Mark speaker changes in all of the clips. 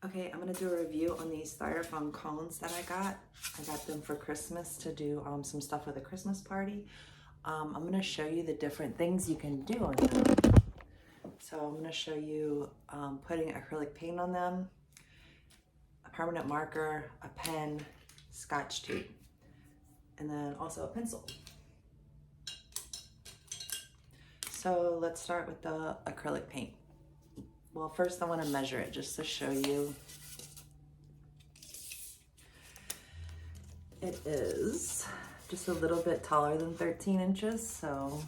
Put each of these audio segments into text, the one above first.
Speaker 1: Okay, I'm gonna do a review on these styrofoam cones that I got. I got them for Christmas to do some stuff with a Christmas party. I'm gonna show you the different things you can do on them. So I'm gonna show you putting acrylic paint on them, a permanent marker, a pen, scotch tape, and then also a pencil. So let's start with the acrylic paint. Well, first I want to measure it just to show you. It is just a little bit taller than 13 inches. So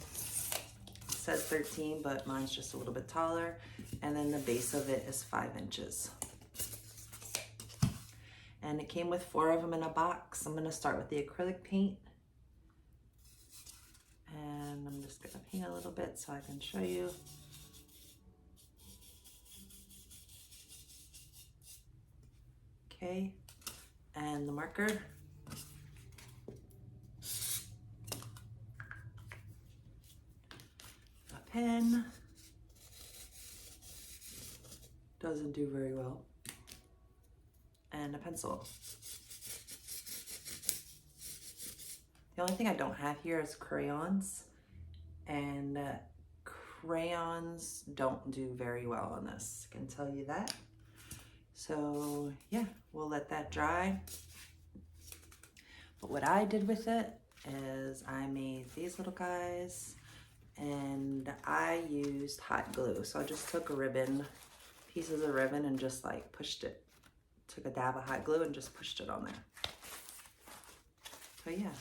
Speaker 1: it says 13, but mine's just a little bit taller. And then the base of it is 5 inches. And it came with 4 of them in a box. I'm going to start with the acrylic paint. And I'm just going to paint a little bit so I can show you. Okay, and the marker. A pen. Doesn't do very well. And a pencil. The only thing I don't have here is crayons, and crayons don't do very well on this, I can tell you that. So yeah, we'll let that dry. But what I did with it is I made these little guys, and I used hot glue. So I just took a ribbon, pieces of ribbon, and just like pushed it. Took a dab of hot glue and just pushed it on there. So yeah,